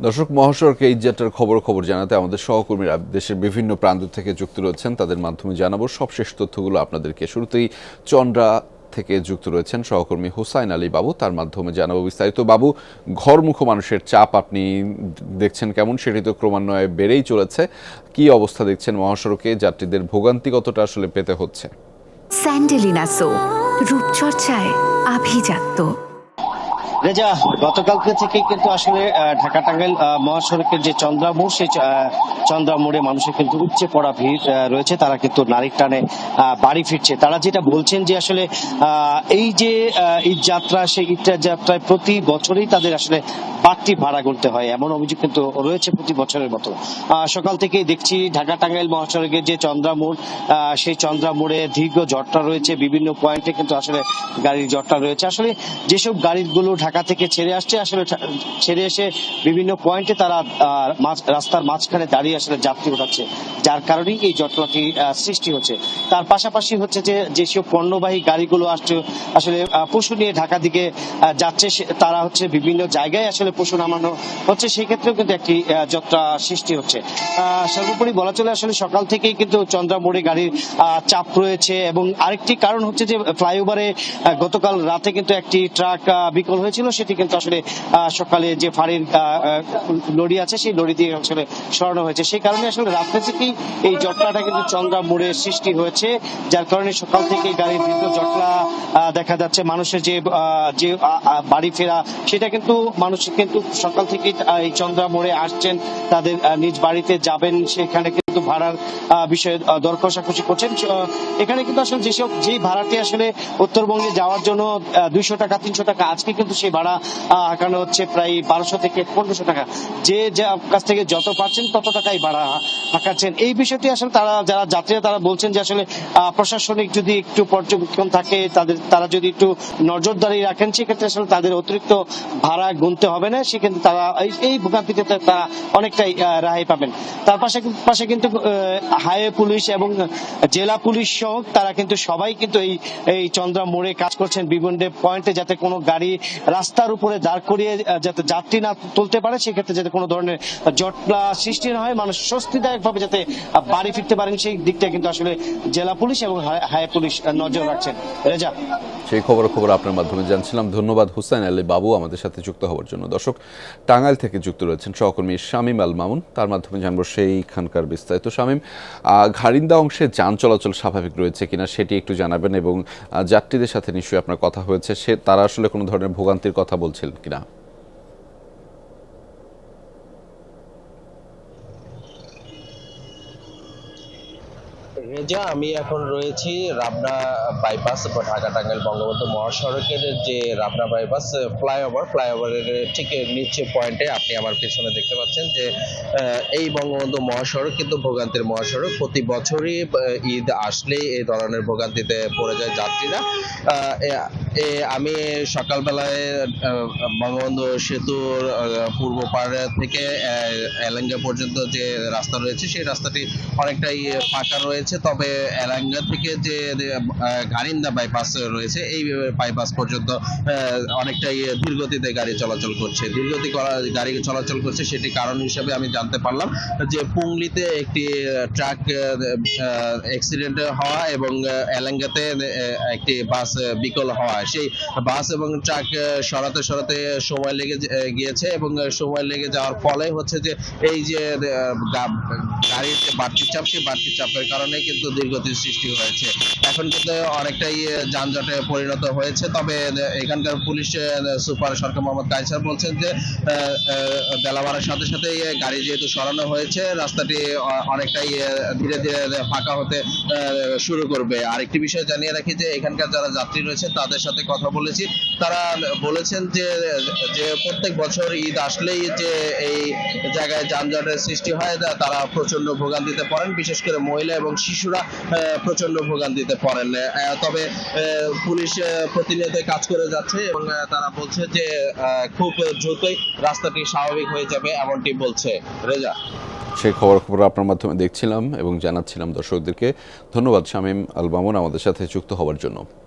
দর্শক, মহাসড়কে ঈদযাত্রার খবর জানাতে আমাদের সহকর্মীরা দেশের বিভিন্ন প্রান্ত থেকে যুক্ত রয়েছেন। তাদের মাধ্যমে জানাবো সবশেষ তথ্যগুলো আপনাদেরকে। শুরুতেই চন্দ্রা থেকে যুক্ত রয়েছেন সহকর্মী হুসাইন আলী বাবু, তার মাধ্যমে জানাবো বিস্তারিত। বাবু, ঘরমুখো মানুষের চাপ আপনি দেখছেন কেমন? সেটি তো ক্রমান্বয়ে বেড়েই চলেছে। কি অবস্থা দেখছেন মহাসড়কে? যাত্রীদের ভোগান্তি কতটা আসলে পেতে হচ্ছে? স্যান্ডেলিনা সো, রূপচর্চায় আভিজাত্য। রেজা, গতকালকে থেকে কিন্তু আসলে ঢাকা টাঙ্গাইল মহাসড়কের যে চন্দ্রা মোড়, সেই চন্দ্রা মোড়ে মানুষের কিন্তু উপচে পড়া ভিড় রয়েছে। তারা কিন্তু নারীর টানে বাড়ি ফিরছে। তারা যেটা বলছেন যে আসলে এই যে ঈদ যাত্রা, সেই ঈদ যাত্রায় প্রতি বছরই তাদের আসলে বাড়তি ভাড়া গুনতে হয়, এমন অভিযোগ কিন্তু রয়েছে প্রতি বছরের মতো। সকাল থেকেই দেখছি ঢাকা টাঙ্গাইল মহাসড়কের যে চন্দ্রা মোড়, সেই চন্দ্রা মোড়ে দীর্ঘ জটলা রয়েছে। বিভিন্ন পয়েন্টে কিন্তু আসলে গাড়ির জটলা রয়েছে। আসলে যেসব গাড়িগুলো ঢাকা থেকে ছেড়ে আসছে, আসলে ছেড়ে এসে বিভিন্ন পয়েন্টে তারা রাস্তার মাঝখানে দাঁড়িয়ে আসলে যাত্রী উঠাচ্ছে, যার কারণেই এই জটলাটি সৃষ্টি হচ্ছে। তার পাশাপাশি হচ্ছে যে যেসব পণ্যবাহী গাড়িগুলো আসছে, আসলে পশু নিয়ে ঢাকা দিকে যাচ্ছে, তারা হচ্ছে বিভিন্ন জায়গায় আসলে পশু নামানো হচ্ছে, সেই ক্ষেত্রেও কিন্তু একটি জটলা সৃষ্টি হচ্ছে। সর্বোপরি বলা চলে আসলে সকাল থেকেই কিন্তু চন্দ্রা মোড়ে গাড়ির চাপ রয়েছে। এবং আরেকটি কারণ হচ্ছে যে ফ্লাইওভারে গতকাল রাতে কিন্তু একটি ট্রাক বিকল হয়েছিল, সেটি কিন্তু আসলে সকালে যে ফাঁড়ির লরি আছে, সেই লরি দিয়ে আসলে সরানো হয়েছে। সেই কারণে আসলে রাত্রে থেকেই এই জটলাটা কিন্তু চন্দ্রা মোড়ে সৃষ্টি হয়েছে, যার কারণে সকাল থেকেই গাড়ির দীর্ঘ জটলা দেখা যাচ্ছে। মানুষের যে বাড়ি ফেরা, সেটা কিন্তু মানুষ কিন্তু সকাল থেকেই এই চন্দ্রা মোড়ে আসছেন, তাদের নিজ বাড়িতে যাবেন, সেখানে কিন্তু ভাড়ার বিষয়ে দর কষাকষি করছেন। এখানে কিন্তু আসলে যে ভাড়াটি আসলে উত্তরবঙ্গে যাওয়ার জন্য 200 টাকা 300 টাকা, আজকে কিন্তু সেই ভাড়া হাঁকানো হচ্ছে প্রায় 1200 থেকে 1500 টাকা। যে কাছ থেকে যত পাচ্ছেন তত টাকাই ভাড়া হাঁকাচ্ছেন। এই বিষয়টি আসলে যারা যাত্রীরা তারা বলছেন যে আসলে প্রশাসনিক যদি একটু পর্যবেক্ষণ থাকে, তারা যদি একটু নজরদারি রাখেন, সেক্ষেত্রে আসলে তাদের অতিরিক্ত ভাড়া গুনতে হবে না। সেক্ষেত্রে তারা এই ভোগান্তিতে তারা অনেকটাই রেহাই পাবেন। তার পাশে কিন্তু হাইওয়ে পুলিশ এবং জেলা পুলিশ সহ তারা কিন্তু সবাই কিন্তু এই চন্দ্রা মোড়ে কাজ করছেন বিভিন্ন পয়েন্টে, যাতে কোনো গাড়ি রাস্তার উপরে দাঁড় করিয়ে যাতে যাত্রী না তুলতে পারে, সেক্ষেত্রে যাতে কোনো ধরনের জটলা সৃষ্টি না হয়, মানুষ স্বস্তিদায়ক ভাবে যাতে বাড়ি ফিরতে পারেন, সেই দিকটা কিন্তু আসলে জেলা পুলিশ এবং হাইওয়ে পুলিশ নজর রাখছেন। রেজা, সেই খবর আপনার মাধ্যমে জানছিলাম। ধন্যবাদ হুসাইন আলী বাবু আমাদের সাথে যুক্ত হওয়ার জন্য। দর্শক, টাঙ্গাইল থেকে যুক্ত রয়েছেন সহকর্মী শামীম আল মামুন, তার মাধ্যমে জানবো সেইখানকার বিস্তারিত। শামীম, ঘারিন্দা অংশে যান চলাচল স্বাভাবিক রয়েছে কিনা সেটি একটু জানাবেন, এবং যাত্রীদের সাথে নিশ্চয়ই আপনার কথা হয়েছে, তারা আসলে কোনো ধরনের ভোগান্তির কথা বলছিলেন কিনা? রেজা, আমি এখন রয়েছি রাবনা বাইপাস বা ঢাকা টাঙ্গাইল বঙ্গবন্ধু মহাসড়কের যে রাবনা বাইপাস ফ্লাইওভারের ঠিক নিচে পয়েন্টে আপনি আমার পেছনে দেখতে পাচ্ছেন যে এই বঙ্গবন্ধু মহাসড়ক কিন্তু ভোগান্তির মহাসড়ক। প্রতি বছরই ঈদ আসলেই এই ধরনের ভোগান্তিতে পড়ে যায় যাত্রীরা। আমি সকালবেলায় বঙ্গবন্ধু সেতুর পূর্ব পাড় থেকে এলেঙ্গা পর্যন্ত যে রাস্তা রয়েছে, সেই রাস্তাটি অনেকটাই ফাঁকা রয়েছে। তবে এলাঙ্গা থেকে যে ঘারিন্দা বাইপাস রয়েছে, এই বাইপাস পর্যন্ত অনেকটাই ধীরগতিতে গাড়ি চলাচল করছে। গাড়ি চলাচল করছে, সেটি কারণ হিসেবে আমি জানতে পারলাম যে পুংলিতে একটি ট্রাক অ্যাক্সিডেন্ট হওয়া এবং এলাঙ্গাতে একটি বাস বিকল হওয়া, সেই বাস এবং ট্রাক সরাতে সময় লেগে গিয়েছে, এবং সময় লেগে যাওয়ার ফলে হচ্ছে যে এই যে গাড়ির যে বাড়তি চাপ, সেই বাড়তি চাপের কারণে কিন্তু দুর্গতির সৃষ্টি হয়েছে। এখন কিন্তু অনেকটাই যানজটে পরিণত হয়েছে। তবে এখানকার পুলিশ সুপার সরকার মোহাম্মদ কায়সার বলছেন যে বেলা বাড়ার সাথে গাড়ি যেহেতু সরানো হয়েছে, রাস্তাটি অনেকটাই ধীরে ধীরে ফাঁকা হতে শুরু করবে। আরেকটি বিষয় জানিয়ে রাখি যে এখানকার যারা যাত্রী রয়েছে তাদের সাথে কথা বলেছি, তারা বলেছেন যে প্রত্যেক বছর ঈদ আসলেই যে এই জায়গায় যানজটের সৃষ্টি হয়, তারা প্রচন্ড ভোগান্তিতে পড়েন, বিশেষ করে মহিলা এবং শিশুরা প্রচন্ড ভোগান্তিতে পড়েন। তবে পুলিশ প্রতিনিয়ত কাজ করে যাচ্ছে এবং তারা বলছে যে খুব দ্রুতই রাস্তাটি স্বাভাবিক হয়ে যাবে, এমনটি বলছে। রেজা, সেই খবর আপনার মাধ্যমে দেখছিলাম এবং জানাচ্ছিলাম দর্শকদেরকে। ধন্যবাদ শামীম আল মামুন আমাদের সাথে যুক্ত হওয়ার জন্য।